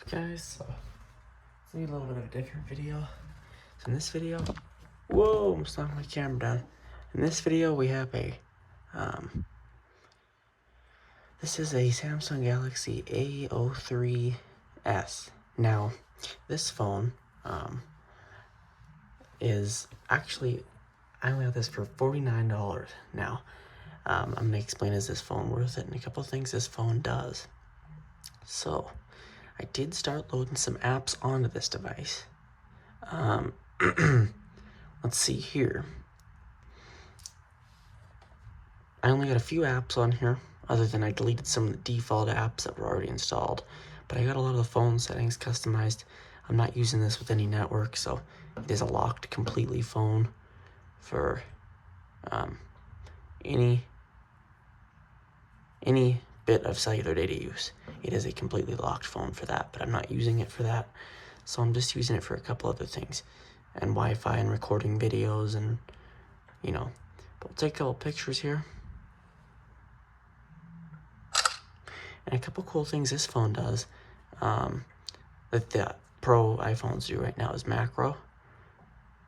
up, guys? So it's gonna be a little bit of a different video. So in this video, whoa, I'm slowing my camera down. In this video, we have a this is a Samsung Galaxy A03s. Now, this phone is actually, I only have this for $49 now. I'm gonna explain, is this phone worth it, and a couple of things this phone does. So I did start loading some apps onto this device. Let's see here. I only got a few apps on here, other than I deleted some of the default apps that were already installed. But I got a lot of the phone settings customized. I'm not using this with any network, so it is a locked completely phone for any bit of cellular data use. It is a completely locked phone for that, but I'm not using it for that. So I'm just using it for a couple other things, and Wi-Fi and recording videos, and but we'll take a couple pictures here. And a couple cool things this phone does that the Pro iPhones do right now is macro.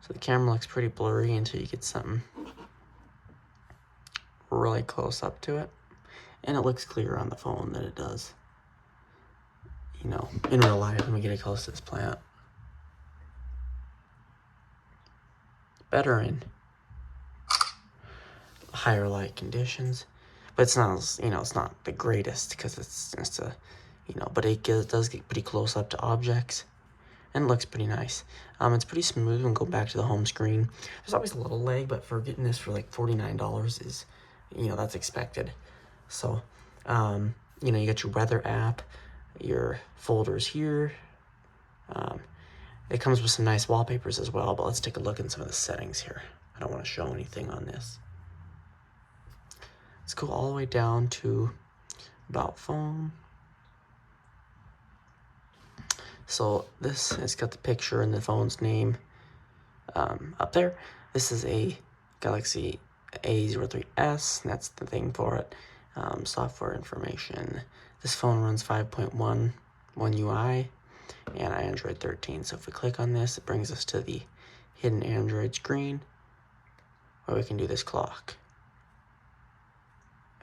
So the camera looks pretty blurry until you get something really close up to it. And it looks clearer on the phone than it does, in real life when we get it close to this plant. Better in higher light conditions, but it's not, it's not the greatest because it's just but it does get pretty close up to objects, and it looks pretty nice. It's pretty smooth when go back to the home screen. There's always a little lag, but for getting this for like $49 is, that's expected. So, you got your weather app, your folders here. It comes with some nice wallpapers as well, but let's take a look at some of the settings here. I don't want to show anything on this. Let's go all the way down to About Phone. So this has got the picture and the phone's name up there. This is a Galaxy A03s, and that's the thing for it. Software information. This phone runs 5.1 UI and Android 13. So if we click on this, it brings us to the hidden Android screen where we can do this clock.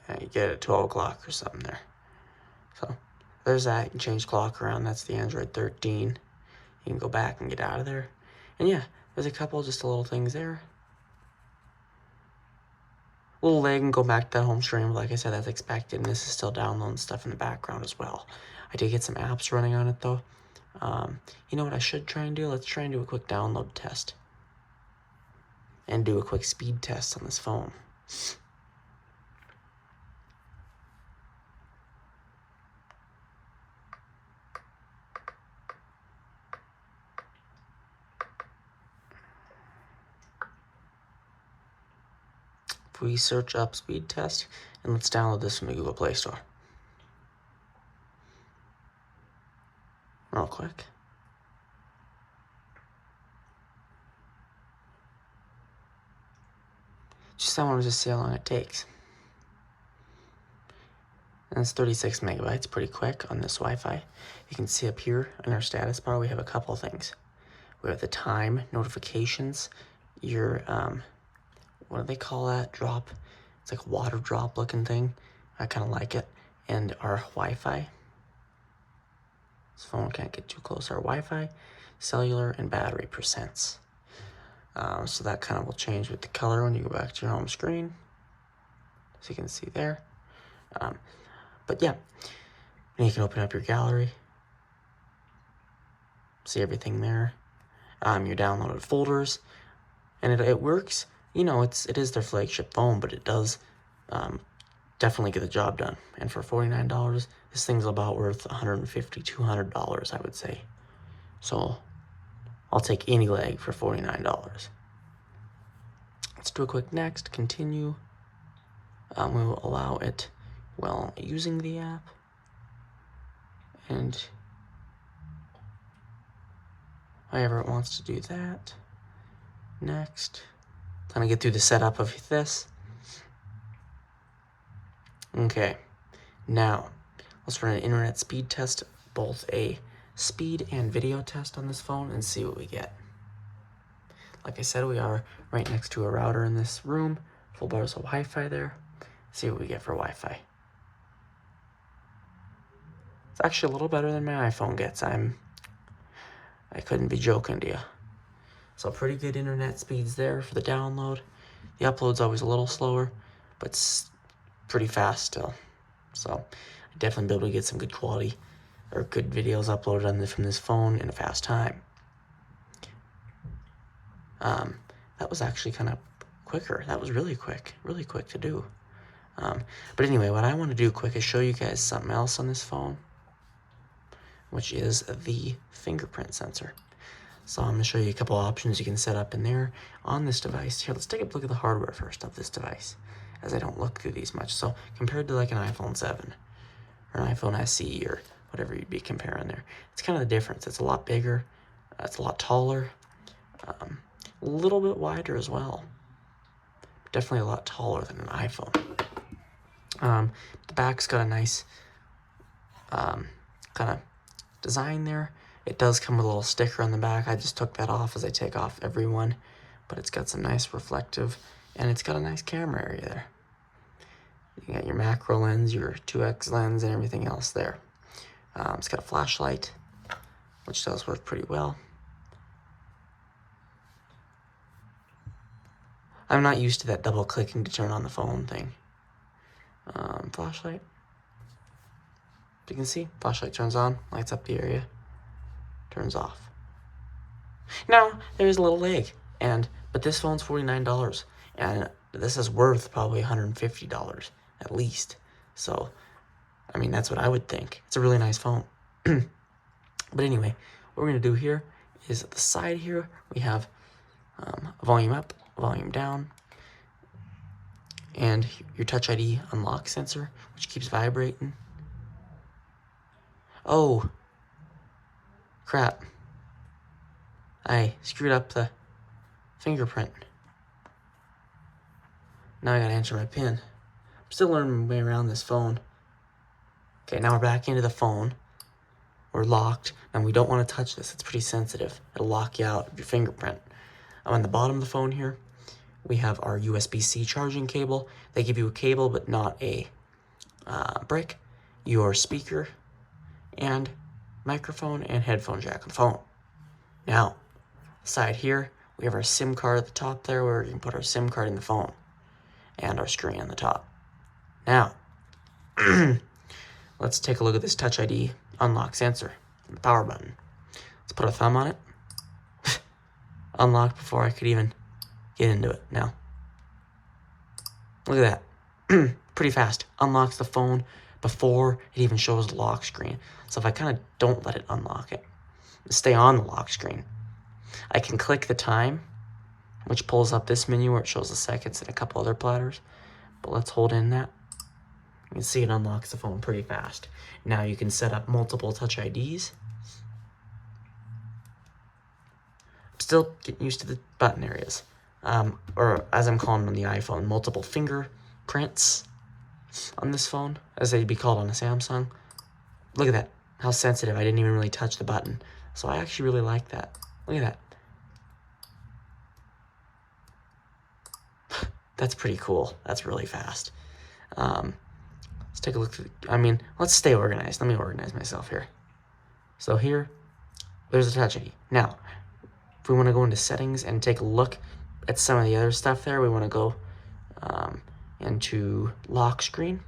And you get it at 12 o'clock or something there. So there's that. You can change clock around. That's the Android 13. You can go back and get out of there. And yeah, there's a couple just little things there. Little lag and go back to that home screen. But like I said, that's expected. And this is still downloading stuff in the background as well. I did get some apps running on it though. You know what I should try and do? Let's try and do a quick download test. And do a quick speed test on this phone. If we search up speed test, and let's download this from the Google Play Store. Real quick. Just I wanted to see how long it takes. And it's 36 megabytes, pretty quick on this Wi-Fi. You can see up here in our status bar, we have a couple things. We have the time, notifications, your, what do they call that? Drop. It's like a water drop looking thing. I kind of like it. And our Wi-Fi. This phone can't get too close. Our Wi-Fi, cellular, and battery percents. So that kind of will change with the color when you go back to your home screen. So you can see there. But yeah, and you can open up your gallery. See everything there. Your downloaded folders. And it works. It is their flagship phone, but it does definitely get the job done. And for $49, this thing's about worth $150, $200, I would say. So I'll take any leg for $49. Let's do a quick next, continue. We will allow it while using the app. And however it wants to do that. Next. Gonna get through the setup of this. Okay, now let's run an internet speed test, both a speed and video test on this phone and see what we get. Like I said, we are right next to a router in this room, full bars of Wi-Fi there. See what we get for Wi-Fi. It's actually a little better than my iPhone gets. I couldn't be joking to you. So pretty good internet speeds there for the download. The upload's always a little slower, but it's pretty fast still. So I'd definitely be able to get some good quality or good videos uploaded from this phone in a fast time. That was actually kind of quicker. That was really quick to do. But anyway, what I want to do quick is show you guys something else on this phone, which is the fingerprint sensor. So I'm going to show you a couple options you can set up in there on this device. Here, let's take a look at the hardware first of this device, as I don't look through these much. So compared to like an iPhone 7 or an iPhone SE or whatever you'd be comparing there, it's kind of the difference. It's a lot bigger, it's a lot taller, a little bit wider as well. Definitely a lot taller than an iPhone. The back's got a nice kind of design there. It does come with a little sticker on the back. I just took that off as I take off every one, but it's got some nice reflective, and it's got a nice camera area there. You got your macro lens, your 2x lens, and everything else there. It's got a flashlight, which does work pretty well. I'm not used to that double clicking to turn on the phone thing. Flashlight. You can see, flashlight turns on, lights up the area, turns off. Now, there's a little lag, but this phone's $49, and this is worth probably $150 at least. So, I mean, that's what I would think. It's a really nice phone. But anyway, what we're going to do here is at the side here, we have volume up, volume down, and your Touch ID unlock sensor, which keeps vibrating. Oh, crap. I screwed up the fingerprint. Now I gotta enter my PIN. I'm still learning my way around this phone. Okay, now we're back into the phone. We're locked, and we don't want to touch this. It's pretty sensitive. It'll lock you out of your fingerprint. On the bottom of the phone here, we have our USB-C charging cable. They give you a cable, but not a brick. Your speaker, and microphone and headphone jack on the phone. Now, side here, we have our SIM card at the top there where you can put our SIM card in the phone and our screen on the top. Now, let's take a look at this Touch ID unlock sensor, the power button. Let's put a thumb on it. Unlocked before I could even get into it. Now, look at that. Pretty fast. Unlocks the phone before it even shows the lock screen. So if I kind of don't let it unlock it, stay on the lock screen, I can click the time, which pulls up this menu where it shows the seconds and a couple other platters. But let's hold in that. You can see it unlocks the phone pretty fast. Now you can set up multiple Touch IDs. I'm still getting used to the button areas. Or as I'm calling them on the iPhone, multiple fingerprints on this phone, as they'd be called on a Samsung. Look at that, how sensitive. I didn't even really touch the button. So I actually really like that. Look at that. That's pretty cool. That's really fast. Let's take a look through, let's stay organized. Let me organize myself here. So here, there's a Touch ID. Now, if we want to go into settings and take a look at some of the other stuff there, we want to go into lock screen.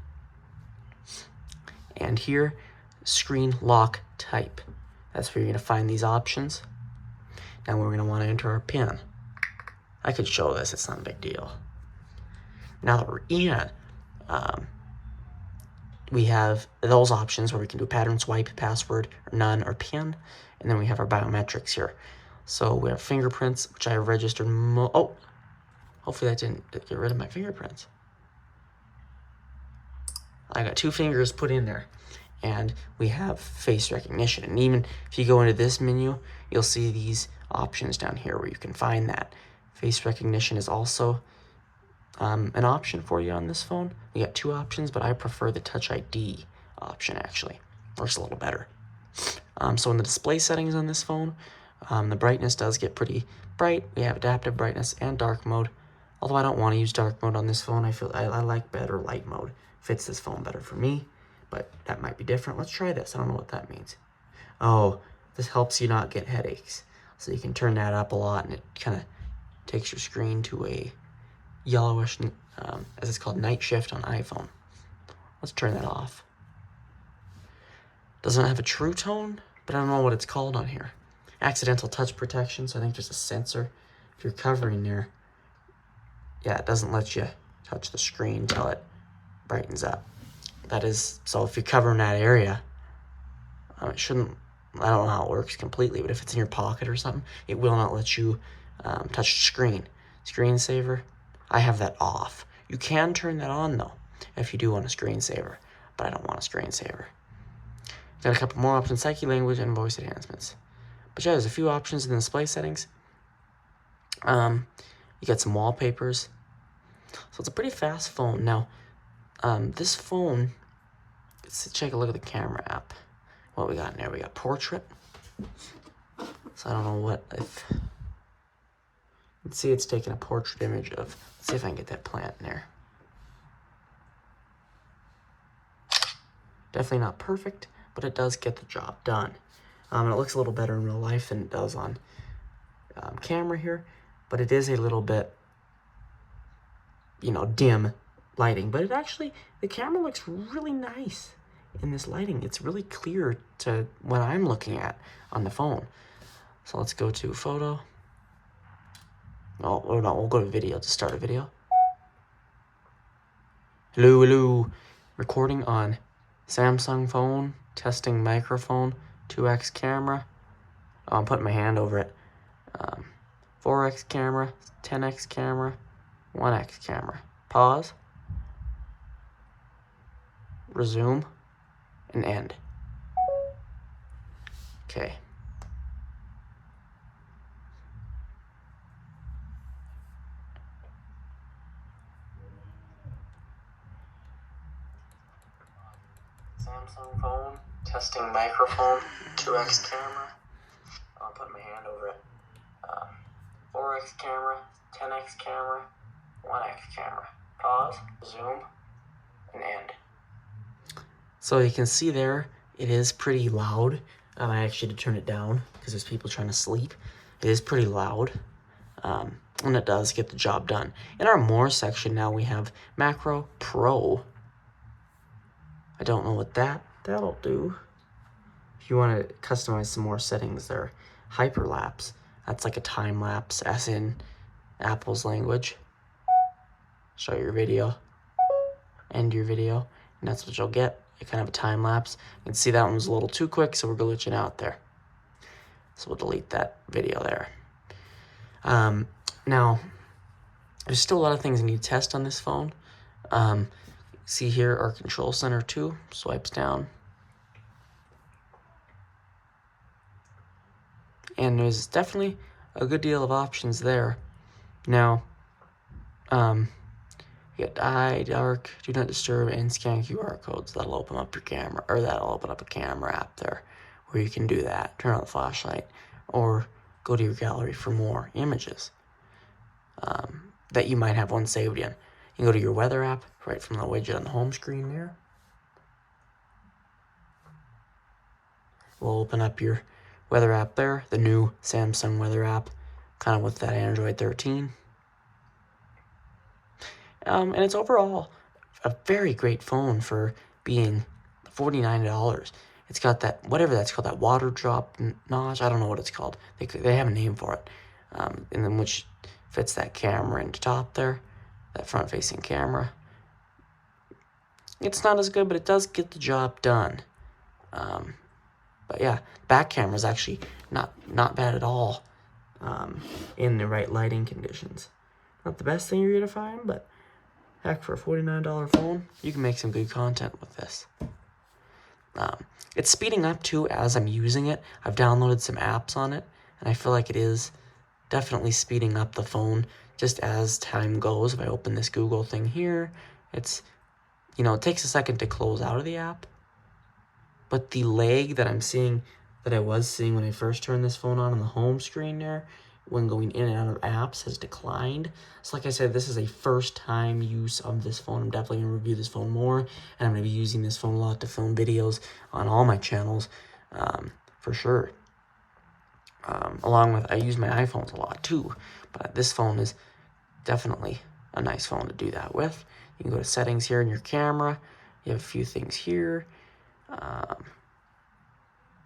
And here, screen lock type. That's where you're going to find these options. Now we're going to want to enter our PIN. I could show this, it's not a big deal. Now that we're in, we have those options where we can do pattern swipe, password, or none, or PIN. And then we have our biometrics here. So we have fingerprints, which I have registered. Hopefully that didn't get rid of my fingerprints. I got 2 fingers put in there. And we have face recognition. And even if you go into this menu, you'll see these options down here where you can find that. Face recognition is also an option for you on this phone. You got 2 options, but I prefer the Touch ID option actually. Works a little better. So in the display settings on this phone, the brightness does get pretty bright. We have adaptive brightness and dark mode. Although I don't want to use dark mode on this phone, I feel I like better light mode. Fits this phone better for me, but that might be different. Let's try this. I don't know what that means. Oh, this helps you not get headaches. So you can turn that up a lot, and it kind of takes your screen to a yellowish, as it's called, night shift on iPhone. Let's turn that off. Doesn't have a true tone, but I don't know what it's called on here. Accidental touch protection, so I think there's a sensor. If you're covering there, yeah, it doesn't let you touch the screen until it brightens up. That is, so if you're covering that area, it shouldn't, I don't know how it works completely, but if it's in your pocket or something, it will not let you touch the screen. Screensaver, I have that off. You can turn that on though, if you do want a screensaver, but I don't want a screensaver. Got a couple more options, psyche language and voice enhancements. But yeah, there's a few options in the display settings. You got some wallpapers. So it's a pretty fast phone. Now, this phone, let's take a look at the camera app. What we got in there? We got portrait. So I don't know what, if, let's see, it's taking a portrait image of, let's see if I can get that plant in there. Definitely not perfect, but it does get the job done. And it looks a little better in real life than it does on camera here, but it is a little bit, you know, dim lighting. But it actually, the camera looks really nice in this lighting. It's really clear to what I'm looking at on the phone. So let's go to photo. Oh, or no, we'll go to video to start a video. Hello, hello. Recording on Samsung phone, testing microphone, 2x camera. Oh, I'm putting my hand over it. 4x camera, 10x camera, 1x camera. Pause. Resume. And end. Okay. Samsung phone, testing microphone, 2x camera. I'll put my hand over it. 4x camera, 10x camera, 1x camera. Pause, zoom, and end. So you can see there, it is pretty loud. I actually had to turn it down because there's people trying to sleep. It is pretty loud, and it does get the job done. In our more section now, we have Macro Pro. I don't know what that'll do. If you want to customize some more settings there, hyperlapse. That's like a time lapse, as in Apple's language. Show your video, end your video, and that's what you'll get. You kind of a time lapse. You can see that one was a little too quick, so we're glitching out there. So we'll delete that video there. Now, there's still a lot of things I need to test on this phone. See here, our control center too, swipes down. And there's definitely a good deal of options there. Now, you got eye, dark, do not disturb, and scan QR codes. That'll open up your camera, or that'll open up a camera app there where you can do that. Turn on the flashlight, or go to your gallery for more images that you might have one saved in. You can go to your weather app right from the widget on the home screen there. We'll open up your weather app there, the new Samsung weather app, kind of with that Android 13. And it's overall a very great phone for being $49. It's got that, whatever that's called, that water drop notch. I don't know what it's called. They have a name for it. And then which fits that camera into top there, that front-facing camera. It's not as good, but it does get the job done. But yeah, back camera is actually not bad at all in the right lighting conditions. Not the best thing you're gonna find, but heck, for a $49 phone, you can make some good content with this. It's speeding up too as I'm using it. I've downloaded some apps on it, and I feel like it is definitely speeding up the phone just as time goes. If I open this Google thing here, it's, you know, it takes a second to close out of the app, but the lag that I'm seeing that I was seeing when I first turned this phone on the home screen there, when going in and out of apps, has declined. So like I said, this is a first time use of this phone. I'm definitely going to review this phone more, and I'm going to be using this phone a lot to film videos on all my channels, for sure. Along with, I use my iPhones a lot too, but this phone is definitely a nice phone to do that with. You can go to settings here in your camera. You have a few things here.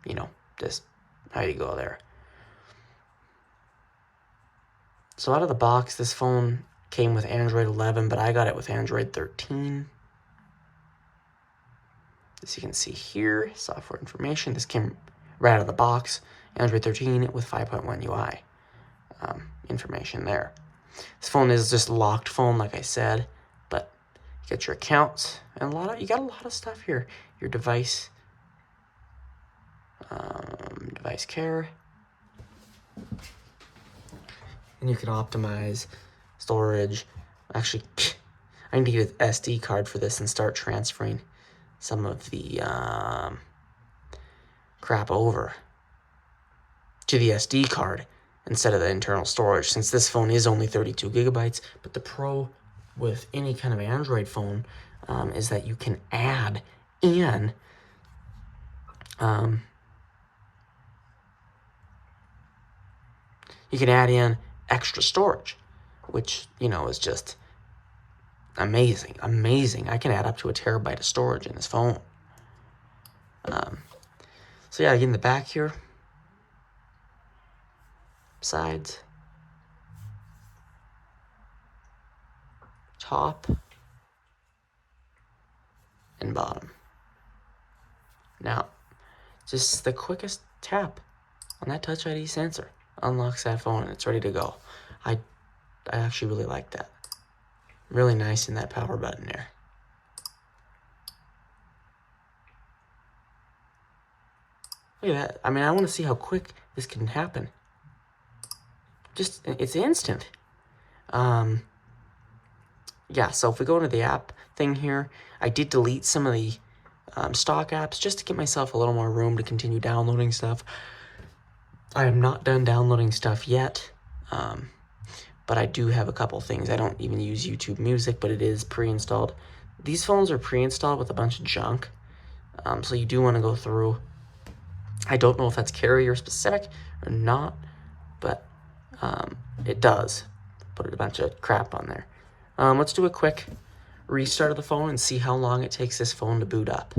You know, just how you go there. So out of the box, this phone came with Android 11, but I got it with Android 13. As you can see here, software information. This came right out of the box. Android 13 with 5.1 UI information there. This phone is just a locked phone, like I said, but you get your accounts and you got a lot of stuff here. Your device, device care, and you can optimize storage. Actually, I need to get an SD card for this and start transferring some of the crap over to the SD card instead of the internal storage, since this phone is only 32 gigabytes. But the pro with any kind of Android phone is that you can add in extra storage, which, you know, is just amazing. I can add up to 1 terabyte of storage in this phone. So yeah, again, the back here, sides, top, and bottom. Now, just the quickest tap on that Touch ID sensor unlocks that phone and it's ready to go. I actually really like that. Really nice in that power button there. Look at that. I mean, I want to see how quick this can happen. Just, it's instant. Yeah, so if we go into the app thing here, I did delete some of the stock apps just to give myself a little more room to continue downloading stuff. I am not done downloading stuff yet, but I do have a couple things. I don't even use YouTube Music, but it is pre-installed. These phones are pre-installed with a bunch of junk, so you do want to go through. I don't know if that's carrier specific or not, but it does put a bunch of crap on there. Let's do a quick restart of the phone and see how long it takes this phone to boot up.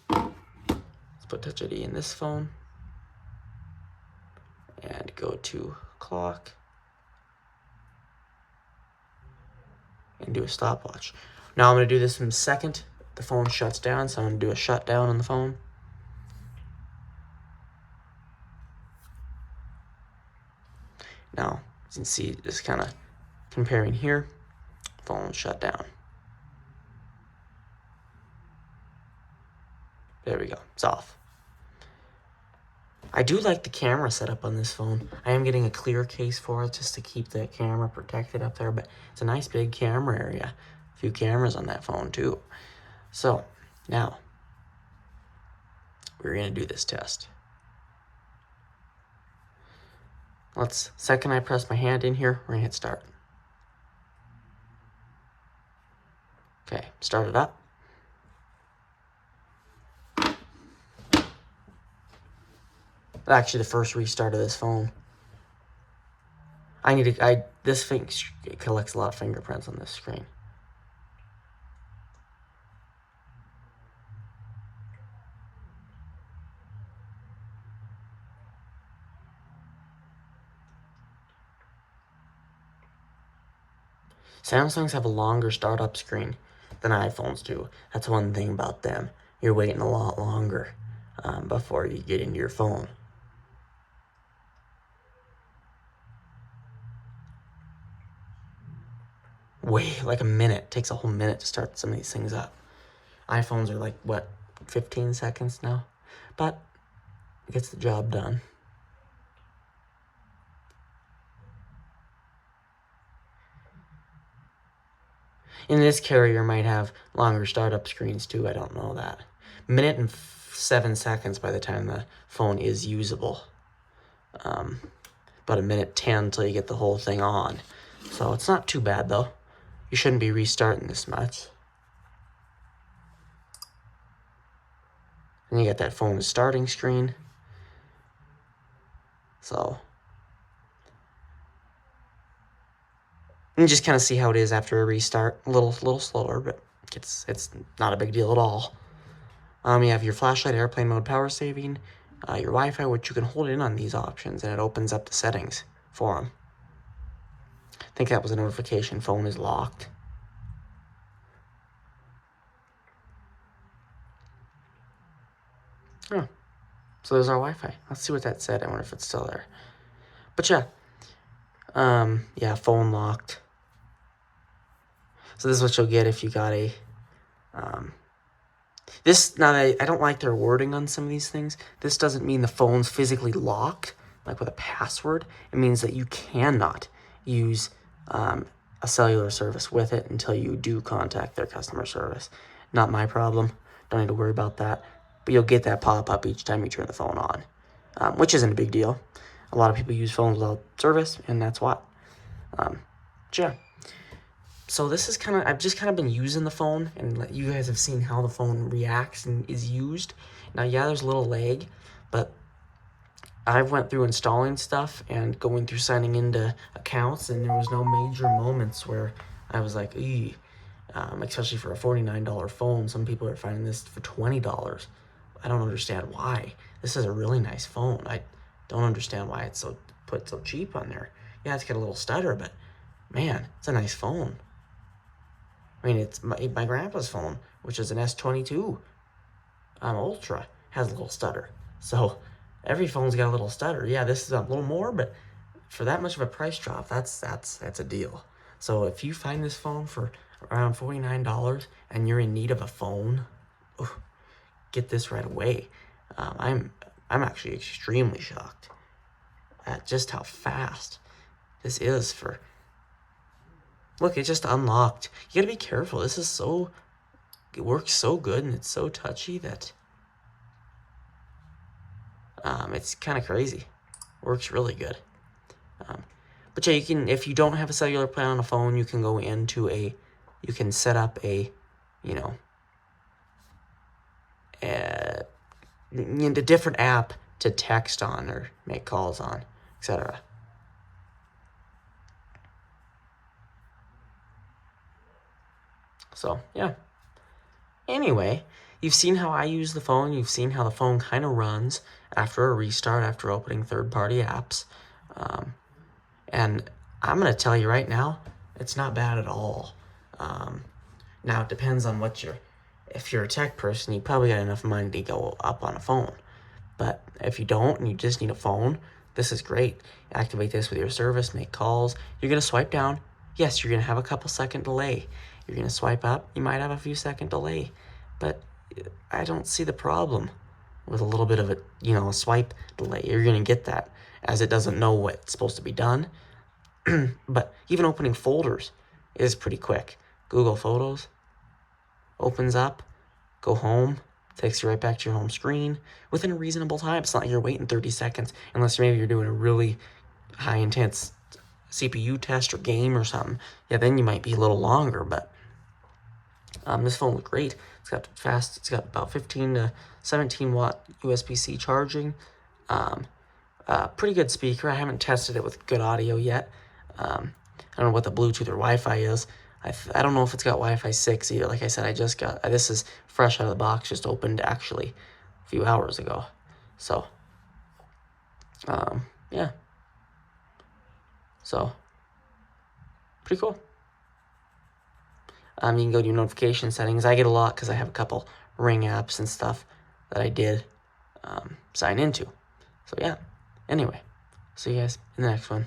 Let's put Touch ID in this phone and go to clock and do a stopwatch. Now I'm going to do this in a second. The phone shuts down, so I'm going to do a shutdown on the phone. Now, as you can see, just kind of comparing here, phone shut down. There we go, it's off. I do like the camera setup on this phone. I am getting a clear case for it just to keep the camera protected up there, but it's a nice big camera area. A few cameras on that phone too. So, now, we're gonna do this test. Second I press my hand in here, we're gonna hit start. Okay, start it up. Actually, the first restart of this phone. This thing collects a lot of fingerprints on this screen. Samsungs have a longer startup screen than iPhones do. That's one thing about them. You're waiting a lot longer before you get into your phone. Like a minute. It takes a whole minute to start some of these things up. iPhones are like, what, 15 seconds now? But it gets the job done. And this carrier might have longer startup screens too. I don't know that. Minute and 7 seconds by the time the phone is usable. About 1:10 until you get the whole thing on. So it's not too bad though. You shouldn't be restarting this much. And you got that phone starting screen. So you just kind of see how it is after a restart. A little slower, but it's not a big deal at all. You have your flashlight, airplane mode, power saving, your Wi-Fi, which you can hold in on these options, and it opens up the settings for them. I think that was a notification. Phone is locked. Oh, so there's our Wi-Fi. Let's see what that said. I wonder if it's still there. But yeah, yeah, phone locked. So this is what you'll get if you got a, now I don't like their wording on some of these things. This doesn't mean the phone's physically locked, like with a password. It means that you cannot use a cellular service with it until you do contact their customer service. Not my problem. Don't need to worry about that. But you'll get that pop-up each time you turn the phone on, which isn't a big deal. A lot of people use phones without service, and that's what. Yeah. So this is I've just kind of been using the phone, and you guys have seen how the phone reacts and is used. Now, yeah, there's a little lag, but I went through installing stuff and going through signing into accounts, and there was no major moments where I was like, eee. Especially for a $49 phone. Some people are finding this for $20. I don't understand why. This is a really nice phone. I don't understand why it's put so cheap on there. Yeah, it's got a little stutter, but man, it's a nice phone. I mean, it's my grandpa's phone, which is an S22 Ultra, has a little stutter. So every phone's got a little stutter. Yeah, this is a little more, but for that much of a price drop, that's a deal. So if you find this phone for around $49 and you're in need of a phone, get this right away. I'm actually extremely shocked at just how fast this is for. Look, it just unlocked. You gotta be careful. This is it works so good and it's so touchy that it's kind of crazy. Works really good. But yeah, you can, if you don't have a cellular plan on a phone, you can go into you can set up a different app to text on or make calls on, etc. So, yeah. Anyway, you've seen how I use the phone. You've seen how the phone kind of runs after a restart, after opening third-party apps. And I'm going to tell you right now, it's not bad at all. Now, it depends on if you're a tech person, you probably got enough money to go up on a phone. But if you don't and you just need a phone, this is great. Activate this with your service, make calls. You're going to swipe down. Yes, you're going to have a couple second delay. You're going to swipe up. You might have a few second delay. But I don't see the problem with a little bit of a swipe delay. You're going to get that as it doesn't know what's supposed to be done. But even opening folders is pretty quick. Google Photos opens up, go home, takes you right back to your home screen within a reasonable time. It's not like you're waiting 30 seconds unless maybe you're doing a really high intense CPU test or game or something. Yeah, then you might be a little longer, but this phone looks great. It's got about 15 to 17 watt USB-C charging. Pretty good speaker. I haven't tested it with good audio yet. I don't know what the Bluetooth or Wi-Fi is. I don't know if it's got Wi-Fi 6 either. Like I said, this is fresh out of the box, just opened actually a few hours ago. So, yeah. So, pretty cool. You can go to your notification settings. I get a lot because I have a couple Ring apps and stuff that I did sign into. So, yeah. Anyway, see you guys in the next one.